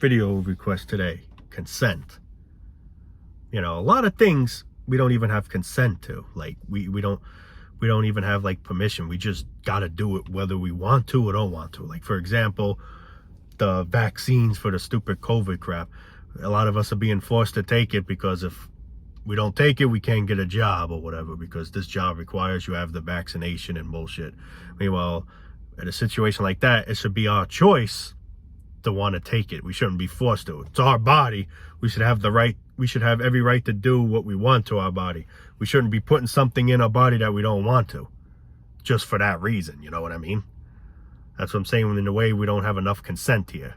video request today. Consent. You know, a lot of things we don't even have consent to. Like we don't even have like permission. We just gotta do it whether we want to or don't want to. Like for example, the vaccines for the stupid COVID crap. A lot of us are being forced to take it because if we don't take it, we can't get a job or whatever, because this job requires you have the vaccination and bullshit. Meanwhile, in a situation like that, it should be our choice to want to take it. We shouldn't be forced to. It's our body. We should have the right. We should have every right to do what we want to our body. We shouldn't be putting something in our body that we don't want to, just for that reason. You know what I mean? That's what I'm saying. In a way, we don't have enough consent here.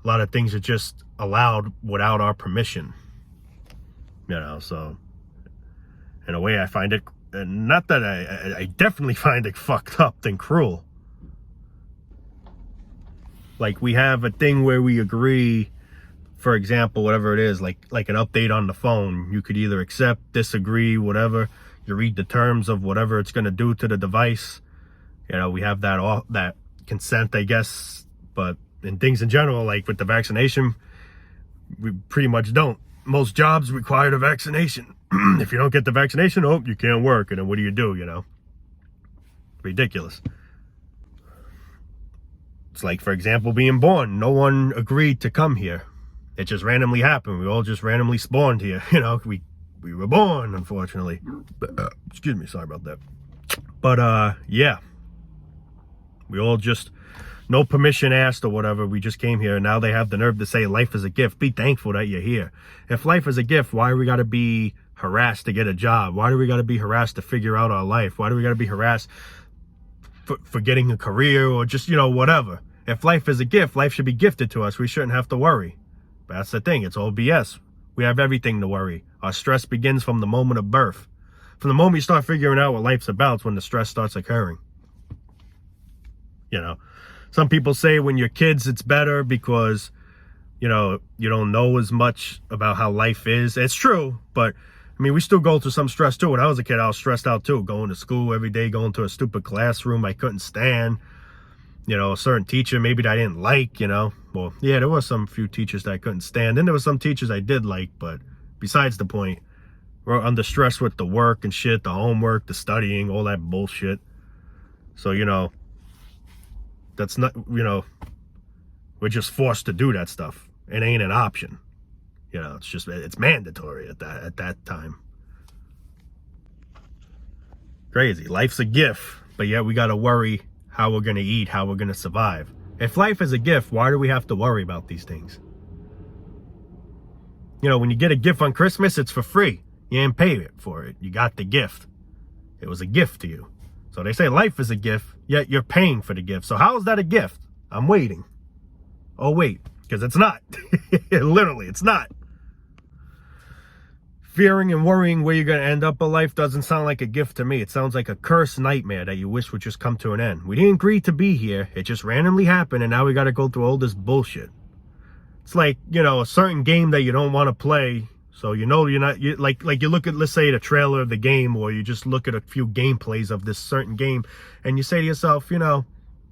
A lot of things are just allowed without our permission. You know, so in a way I find it, not that I definitely find it fucked up and cruel. Like we have a thing where we agree, for example, whatever it is, like an update on the phone. You could either accept, disagree, whatever. You read the terms of whatever it's going to do to the device. You know, we have that consent, I guess. But in things in general, like with the vaccination, we pretty much don't. Most jobs require the vaccination. If you don't get the vaccination, oh, you can't work. And then what do? You know? Ridiculous. It's like, for example, being born. No one agreed to come here. It just randomly happened. We all just randomly spawned here. You know, we were born, unfortunately. Excuse me, sorry about that. But, yeah. We all just, no permission asked or whatever. We just came here, and now they have the nerve to say life is a gift. Be thankful that you're here. If life is a gift, why do we got to be harassed to get a job? Why do we got to be harassed to figure out our life? Why do we got to be harassed for getting a career or just, you know, whatever? If life is a gift, life should be gifted to us. We shouldn't have to worry. But that's the thing. It's all BS. We have everything to worry. Our stress begins from the moment of birth. From the moment you start figuring out what life's about, it's when the stress starts occurring. You know, some people say when you're kids, it's better because, you know, you don't know as much about how life is. It's true, but I mean, we still go through some stress too. When I was a kid, I was stressed out too, going to school every day, going to a stupid classroom I couldn't stand. You know, a certain teacher maybe that I didn't like, you know. Well, yeah, there was some few teachers that I couldn't stand. Then there was some teachers I did like, but besides the point, we're under stress with the work and shit, the homework, the studying, all that bullshit. So, you know, that's not, you know, we're just forced to do that stuff. It ain't an option. You know, it's mandatory at that time. Crazy. Life's a gift, but yet we got to worry how we're going to eat, how we're going to survive. If life is a gift, why do we have to worry about these things? You know, when you get a gift on Christmas, it's for free. You didn't pay for it. You got the gift. It was a gift to you. So they say life is a gift, yet you're paying for the gift. So how is that a gift? I'm waiting. Oh, wait, because it's not. Literally, it's not. Fearing and worrying where you're going to end up in life doesn't sound like a gift to me. It sounds like a cursed nightmare that you wish would just come to an end. We didn't agree to be here. It just randomly happened, and now we got to go through all this bullshit. It's like, you know, a certain game that you don't want to play. So, you know, like you look at, let's say, the trailer of the game, or you just look at a few gameplays of this certain game, and you say to yourself, you know,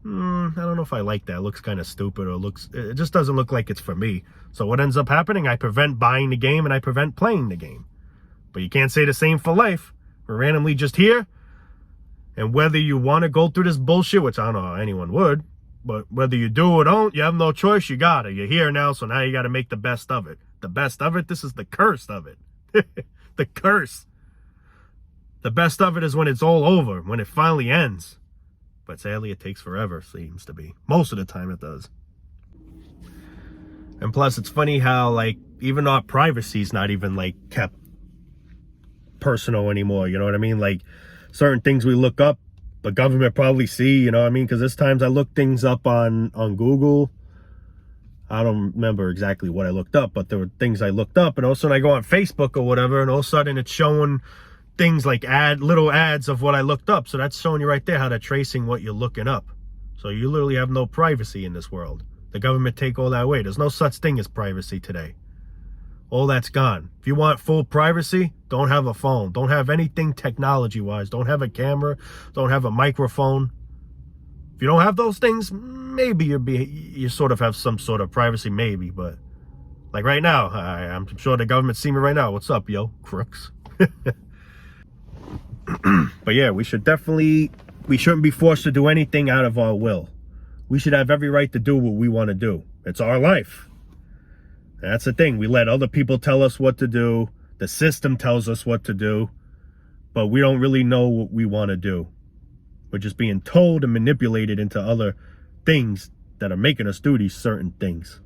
I don't know if I like that. It looks kind of stupid, or it just doesn't look like it's for me. So what ends up happening? I prevent buying the game, and I prevent playing the game. But you can't say the same for life. We're randomly just here. And whether you want to go through this bullshit, which I don't know how anyone would, but whether you do or don't, you have no choice. You got it. You're here now, so now you got to make the best of it. The best of it? This is the curse of it. The curse. The best of it is when it's all over, when it finally ends. But sadly, it takes forever, seems to be. Most of the time it does. And plus, it's funny how, like, even our privacy is not even, like, kept personal anymore, you know what I mean? Like, certain things we look up, the government probably see, you know what I mean? Because there's times I look things up on Google. I don't remember exactly what I looked up, but there were things I looked up, and all of a sudden I go on Facebook or whatever, and all of a sudden it's showing things like little ads of what I looked up. So that's showing you right there how they're tracing what you're looking up. So you literally have no privacy in this world. The government take all that away. There's no such thing as privacy today. All that's gone. If you want full privacy, don't have a phone. Don't have anything technology-wise. Don't have a camera. Don't have a microphone. If you don't have those things, maybe you sort of have some sort of privacy, maybe. But like right now, I'm sure the government see me right now. What's up, yo, crooks? But yeah, we shouldn't be forced to do anything out of our will. We should have every right to do what we want to do. It's our life. That's the thing. We let other people tell us what to do. The system tells us what to do, but we don't really know what we want to do. We're just being told and manipulated into other things that are making us do these certain things.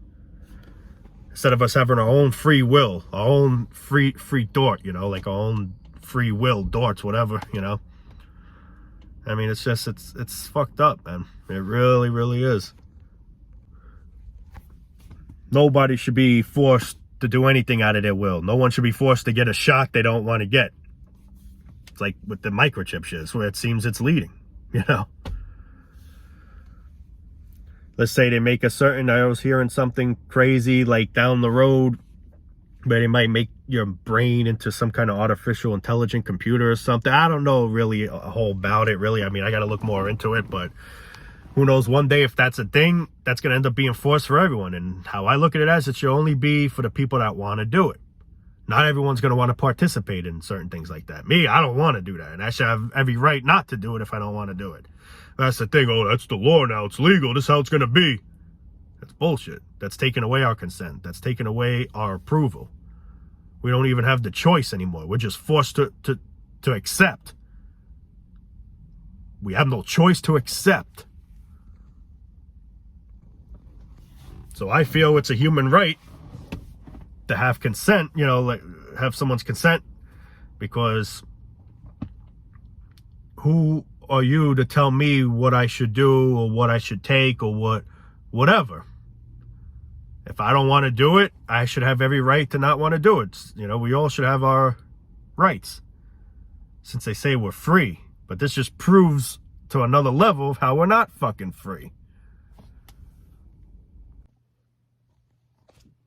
Instead of us having our own free will, our own free thought, like our own free will, thoughts, whatever, I mean, it's just, it's fucked up, man. It really, really is. Nobody should be forced to do anything out of their will. No one should be forced to get a shot they don't want to get. It's like with the microchip shit, where it seems it's leading, Let's say they make I was hearing something crazy like down the road where they might make your brain into some kind of artificial intelligent computer or something. I don't know really a whole about it, really. I mean, I got to look more into it, but who knows, one day if that's a thing, that's going to end up being forced for everyone. And how I look at it as, it should only be for the people that want to do it. Not everyone's going to want to participate in certain things like that. Me, I don't want to do that. And I should have every right not to do it if I don't want to do it. That's the thing. Oh, that's the law now. It's legal. This is how it's going to be. That's bullshit. That's taking away our consent. That's taking away our approval. We don't even have the choice anymore. We're just forced to accept. We have no choice to accept. So I feel it's a human right to have consent, like have someone's consent, because who are you to tell me what I should do or what I should take or whatever? If I don't want to do it, I should have every right to not want to do it. We all should have our rights, since they say we're free. But this just proves to another level of how we're not fucking free.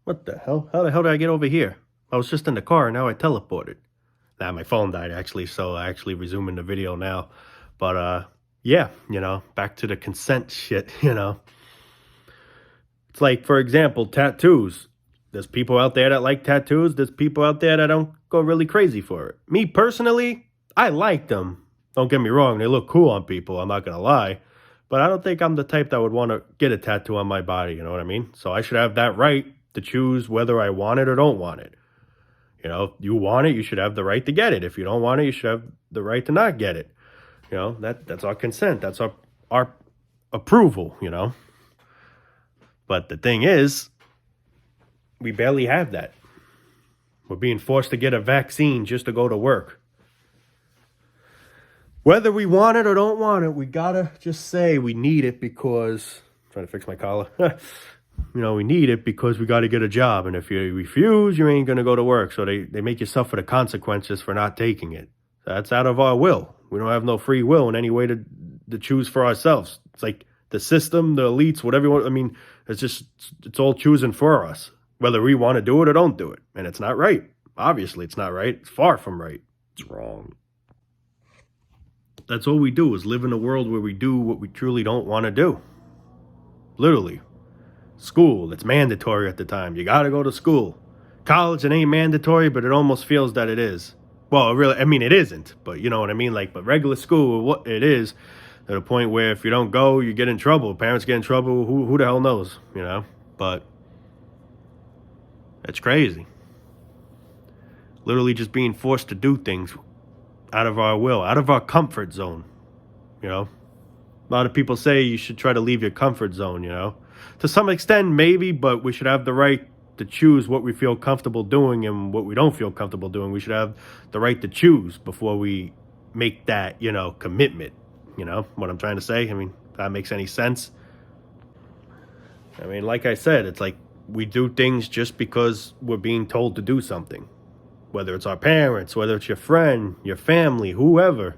What the hell? How the hell did I get over here? I was just in the car and now I teleported. Nah, my phone died actually, so I actually resuming the video now. But yeah, back to the consent shit, It's like, for example, tattoos. There's people out there that like tattoos. There's people out there that don't go really crazy for it. Me personally, I like them. Don't get me wrong, they look cool on people, I'm not gonna lie. But I don't think I'm the type that would want to get a tattoo on my body, you know what I mean? So I should have that right to choose whether I want it or don't want it. You want it, you should have the right to get it. If you don't want it, you should have the right to not get it. That's our consent. That's our approval, But the thing is, we barely have that. We're being forced to get a vaccine just to go to work. Whether we want it or don't want it, we gotta just say we need it because... I'm trying to fix my collar. We need it because we got to get a job. And if you refuse, you ain't going to go to work. So they make you suffer the consequences for not taking it. That's out of our will. We don't have no free will in any way to choose for ourselves. It's like the system, the elites, whatever you want. I mean, it's all choosing for us, whether we want to do it or don't do it. And it's not right. Obviously, it's not right. It's far from right. It's wrong. That's all we do, is live in a world where we do what we truly don't want to do. Literally. School, it's mandatory at the time. You got to go to school. College, it ain't mandatory, but it almost feels that it is. Well, really, I mean, it isn't, but you know what I mean? But regular school, what it is, to the point where if you don't go, you get in trouble. Parents get in trouble. Who the hell knows, But it's crazy. Literally just being forced to do things out of our will, out of our comfort zone, A lot of people say you should try to leave your comfort zone, To some extent, maybe, but we should have the right to choose what we feel comfortable doing and what we don't feel comfortable doing. We should have the right to choose before we make that, commitment. What I'm trying to say? I mean, if that makes any sense. I mean, like I said, it's like we do things just because we're being told to do something. Whether it's our parents, whether it's your friend, your family, whoever.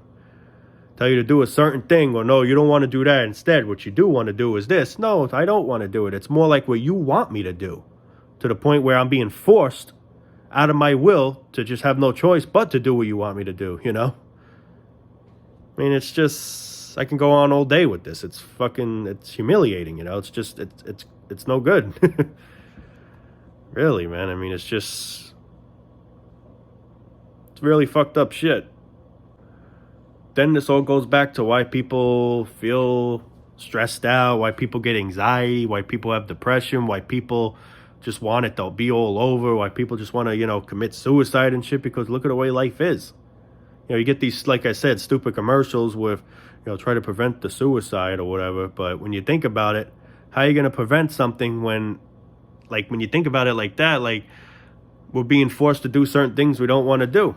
Tell you to do a certain thing, or no, you don't want to do that. Instead, what you do want to do is this. No, I don't want to do it. It's more like what you want me to do, to the point where I'm being forced out of my will to just have no choice but to do what you want me to do, I mean, it's just I can go on all day with this. It's humiliating, it's no good. Really, man. I mean, it's really fucked up shit. Then this all goes back to why people feel stressed out, why people get anxiety, why people have depression, why people just want it to be all over, why people just want to, commit suicide and shit, because look at the way life is. You get these, like I said, stupid commercials with, try to prevent the suicide or whatever. But when you think about it, how are you going to prevent something when you think about it like that, like we're being forced to do certain things we don't want to do,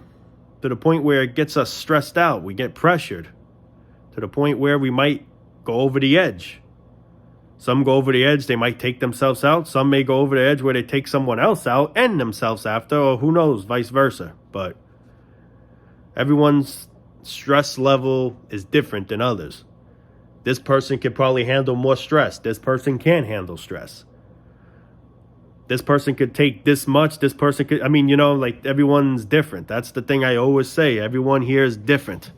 to the point where it gets us stressed out. We get pressured to the point where we might go over the edge. Some go over the edge, they might take themselves out. Some may go over the edge where they take someone else out and themselves after, or who knows, vice versa. But everyone's stress level is different than others. This person could probably handle more stress. This person can't handle stress. This person could take this much. This person could, everyone's different. That's the thing I always say. Everyone here is different.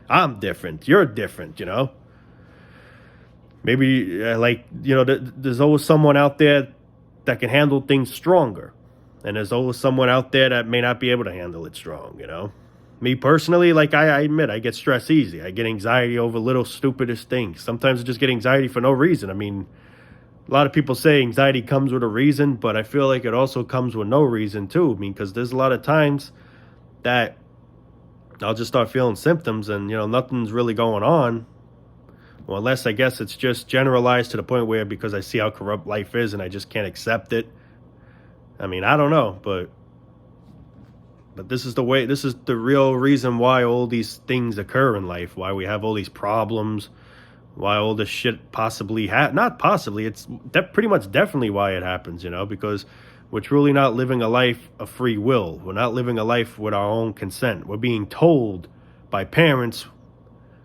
I'm different. You're different, Maybe, there's always someone out there that can handle things stronger. And there's always someone out there that may not be able to handle it strong, Me personally, I admit, I get stressed easy. I get anxiety over little stupidest things. Sometimes I just get anxiety for no reason. A lot of people say anxiety comes with a reason, but I feel like it also comes with no reason too. Because there's a lot of times that I'll just start feeling symptoms and, nothing's really going on. Well, unless I guess it's just generalized to the point where, because I see how corrupt life is and I just can't accept it. I don't know, but this is the real reason why all these things occur in life, why we have all these problems, why all this shit possibly not possibly, it's pretty much definitely why it happens, because we're truly not living a life of free will. We're not living a life with our own consent. We're being told by parents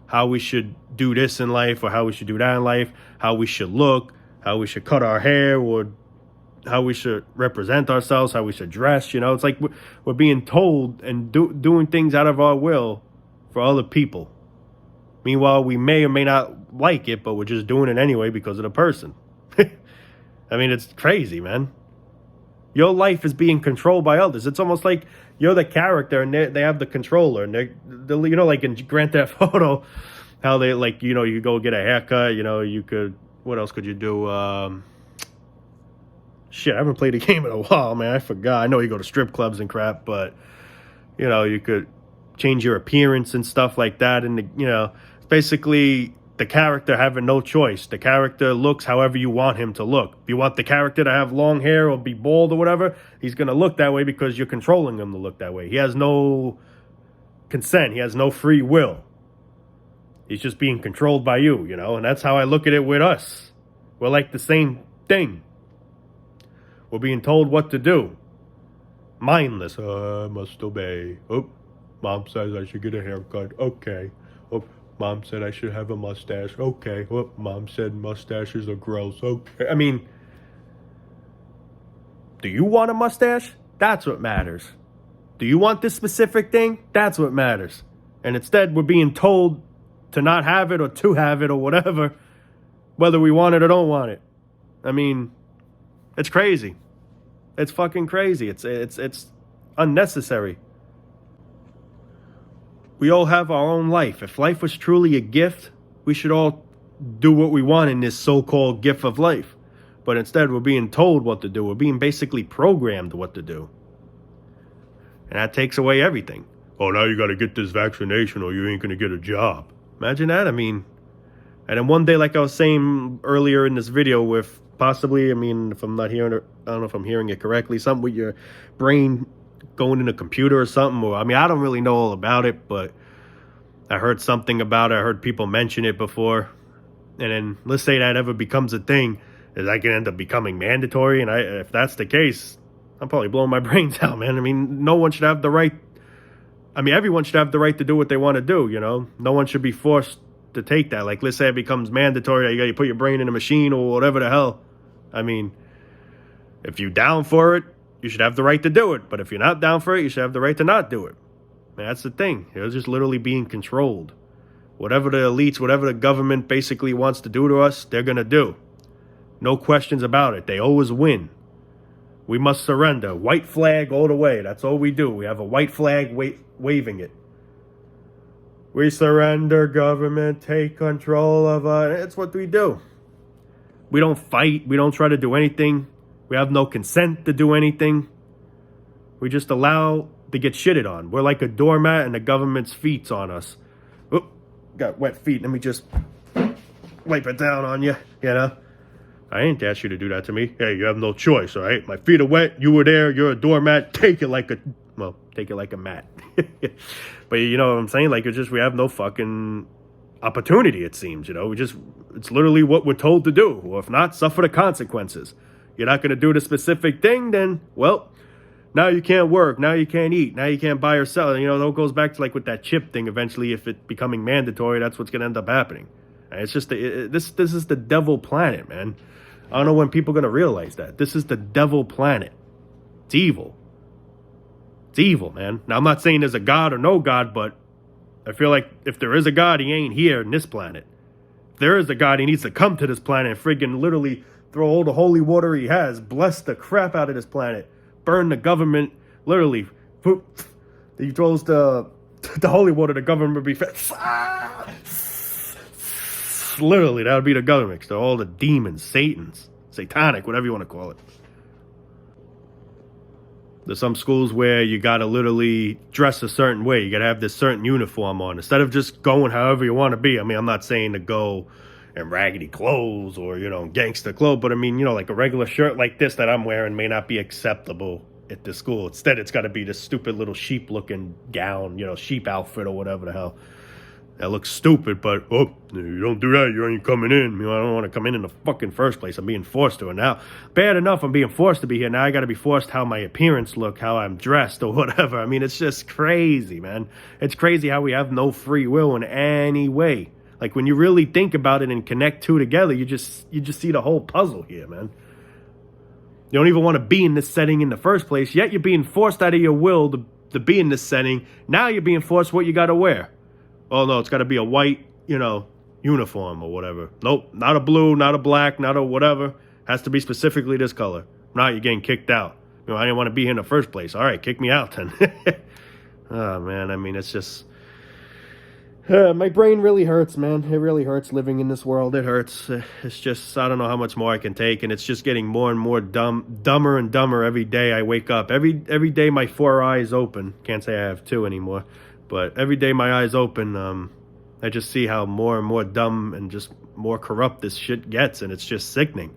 how we should do this in life or how we should do that in life, how we should look, how we should cut our hair, or how we should represent ourselves, how we should dress. It's like we're being told and doing things out of our will for other people. Meanwhile, we may or may not like it, but we're just doing it anyway because of the person. It's crazy, man. Your life is being controlled by others. It's almost like you're the character and they have the controller. And they're like in Grand Theft Auto, how they you go get a haircut. You could, what else could you do? Shit, I haven't played a game in a while, man. I forgot. I know you go to strip clubs and crap, but you could change your appearance and stuff like that. And it's basically the character having no choice. The character looks however you want him to look. If you want the character to have long hair or be bald or whatever, he's going to look that way because you're controlling him to look that way. He has no consent. He has no free will. He's just being controlled by you, and that's how I look at it with us. We're like the same thing. We're being told what to do. Mindless. I must obey. Oh, mom says I should get a haircut. Okay. Oh, mom said I should have a mustache. Okay. Oh, mom said mustaches are gross. Okay. Do you want a mustache? That's what matters. Do you want this specific thing? That's what matters. And instead, we're being told to not have it or to have it or whatever, whether we want it or don't want it. It's crazy. It's fucking crazy. It's unnecessary. We all have our own life. If life was truly a gift, we should all do what we want in this so-called gift of life. But instead, we're being told what to do. We're being basically programmed what to do. And that takes away everything. Oh, now you got to get this vaccination or you ain't going to get a job. Imagine that. And then one day, like I was saying earlier in this video, with possibly, if I'm not hearing it, I don't know if I'm hearing it correctly, something with your brain going in a computer or something. Or I don't really know all about it, but I heard something about it. I heard people mention it before. And then let's say that ever becomes a thing, is that can end up becoming mandatory? And if that's the case, I'm probably blowing my brains out, man. No one should have the right. Everyone should have the right to do what they want to do, No one should be forced to take that. Like, let's say it becomes mandatory. You got to put your brain in a machine or whatever the hell. If you're down for it, you should have the right to do it. But if you're not down for it, you should have the right to not do it. And that's the thing. It was just literally being controlled. Whatever the elites, whatever the government basically wants to do to us, they're going to do. No questions about it. They always win. We must surrender. White flag all the way. That's all we do. We have a white flag waving it. We surrender, government, take control of us. That's what we do. We don't fight. We don't try to do anything. We have no consent to do anything. We just allow to get shitted on. We're like a doormat and the government's feet's on us. Oh, got wet feet. Let me just wipe it down on you, you know? I ain't asked you to do that to me. Hey, you have no choice, all right? My feet are wet. You were there. You're a doormat. Take it like a mat. But you know what I'm saying? Like, we have no fucking opportunity, it seems, you know? It's literally what we're told to do. Or if not, suffer the consequences. You're not going to do the specific thing, then, well, now you can't work. Now you can't eat. Now you can't buy or sell. You know, it goes back to like with that chip thing. Eventually, if it becoming mandatory, that's what's going to end up happening. And it's just, this is the devil planet, man. I don't know when people are going to realize that. This is the devil planet. It's evil. It's evil, man. Now, I'm not saying there's a God or no God, but I feel like if there is a God, he ain't here in this planet. If there is a God, he needs to come to this planet and friggin' literally throw all the holy water he has, bless the crap out of this planet, burn the government, literally. He throws the holy water, the government would be literally, that would be the government. So all the demons, Satans, satanic, whatever you want to call it. There's some schools where you got to literally dress a certain way. You got to have this certain uniform on. Instead of just going however you want to be. I mean, I'm not saying to go in raggedy clothes or, you know, gangster clothes. But I mean, you know, like a regular shirt like this that I'm wearing may not be acceptable at the school. Instead, it's got to be this stupid little sheep-looking gown, you know, sheep outfit or whatever the hell. That looks stupid, but, oh, you don't do that, you ain't coming in. You know, I don't want to come in the fucking first place. I'm being forced to. And now, bad enough I'm being forced to be here. Now I got to be forced how my appearance look, how I'm dressed or whatever. I mean, it's just crazy, man. It's crazy how we have no free will in any way. Like, when you really think about it and connect two together, you just see the whole puzzle here, man. You don't even want to be in this setting in the first place, yet you're being forced out of your will to be in this setting. Now you're being forced what you got to wear. Oh, no, it's got to be a white, you know, uniform or whatever. Nope, not a blue, not a black, not a whatever. Has to be specifically this color. Now you're getting kicked out. You know, I didn't want to be here in the first place. All right, kick me out then. Oh, man, I mean, it's just... my brain really hurts, man. It really hurts living in this world. It hurts. It's just, I don't know how much more I can take, and it's just getting more and more dumber and dumber every day I wake up. Every day my 4 eyes open. Can't say I have 2 anymore. But every day my eyes open, I just see how more and more dumb and just more corrupt this shit gets, and it's just sickening.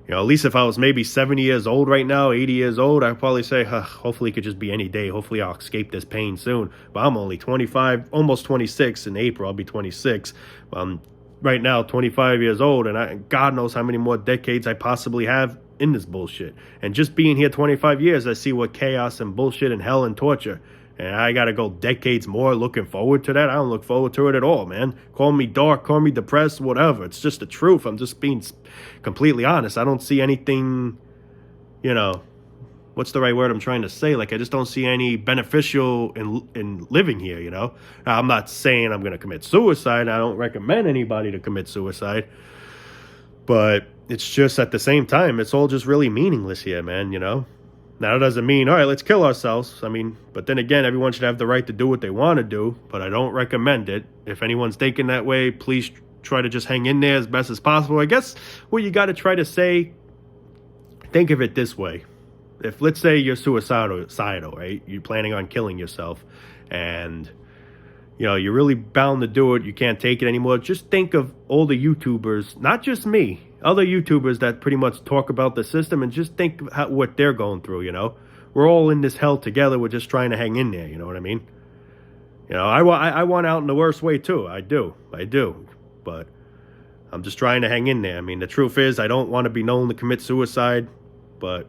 You know, at least if I was maybe 70 years old right now, 80 years old, I'd probably say, hopefully it could just be any day. Hopefully I'll escape this pain soon. But I'm only 25, almost 26. In April, I'll be 26. Right now, 25 years old, and God knows how many more decades I possibly have in this bullshit. And just being here 25 years, I see what chaos and bullshit and hell and torture. And I got to go decades more looking forward to that. I don't look forward to it at all, man. Call me dark, call me depressed, whatever. It's just the truth. I'm just being completely honest. I don't see anything, you know, what's the right word I'm trying to say? Like, I just don't see any beneficial in living here, you know. Now, I'm not saying I'm going to commit suicide. I don't recommend anybody to commit suicide. But it's just at the same time, it's all just really meaningless here, man, you know. Now, that doesn't mean, all right, let's kill ourselves. I mean, but then again, everyone should have the right to do what they want to do, but I don't recommend it. If anyone's thinking that way, please try to just hang in there as best as possible. I guess what you got to try to say, think of it this way. If, let's say you're suicidal, right? You're planning on killing yourself, and, you know, you're really bound to do it. You can't take it anymore. Just think of all the YouTubers, not just me, other YouTubers that pretty much talk about the system, and just think what they're going through, you know. We're all in this hell together. We're just trying to hang in there, you know what I mean? You know, I want out in the worst way too. I do. But I'm just trying to hang in there. I mean, the truth is, I don't want to be known to commit suicide, but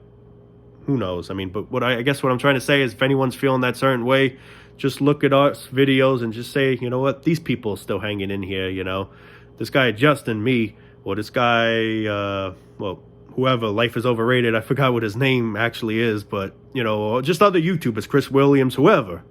who knows? I mean, but I guess what I'm trying to say is, if anyone's feeling that certain way, just look at our videos and just say, you know what, these people are still hanging in here, you know. This guy Justin, me, or this guy, well, whoever, Life is Overrated, I forgot what his name actually is, but, you know, just other YouTubers, Chris Williams, whoever.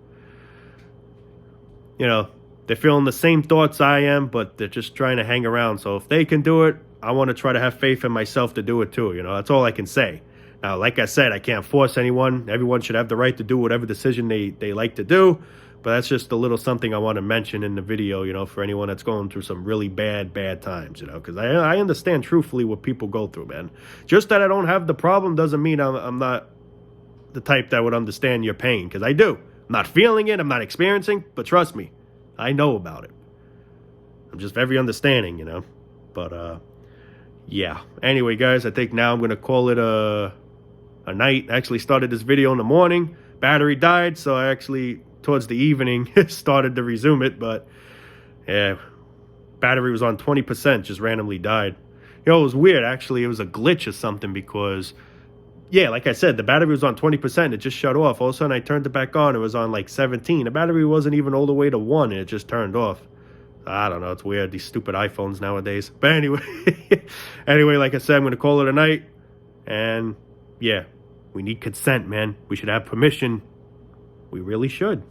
You know, they're feeling the same thoughts I am, but they're just trying to hang around. So if they can do it, I want to try to have faith in myself to do it too. That's all I can say. Now, like I said, I can't force anyone. Everyone should have the right to do whatever decision they like to do. But that's just a little something I want to mention in the video, for anyone that's going through some really bad times, because I understand truthfully what people go through, man. Just that I don't have the problem doesn't mean I'm not the type that would understand your pain, because I do. I'm not feeling it, I'm not experiencing, but trust me, I know about it. I'm just very understanding, But, yeah. Anyway, guys, I think now I'm going to call it a night. I actually started this video in the morning. Battery died, so I actually, towards the evening, started to resume it. But, yeah, battery was on 20%, just randomly died. It was weird, actually. It was a glitch or something because, yeah, like I said, the battery was on 20%. It just shut off. All of a sudden, I turned it back on. It was on like 17. The battery wasn't even all the way to 1, and it just turned off. I don't know. It's weird. These stupid iPhones nowadays. But anyway, like I said, I'm going to call it a night. And, yeah, we need consent, man. We should have permission. We really should.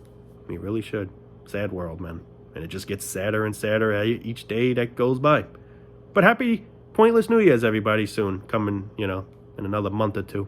We really should. Sad world, man. And it just gets sadder and sadder each day that goes by. But happy Pointless New Year's, everybody, soon. Coming, in another month or two.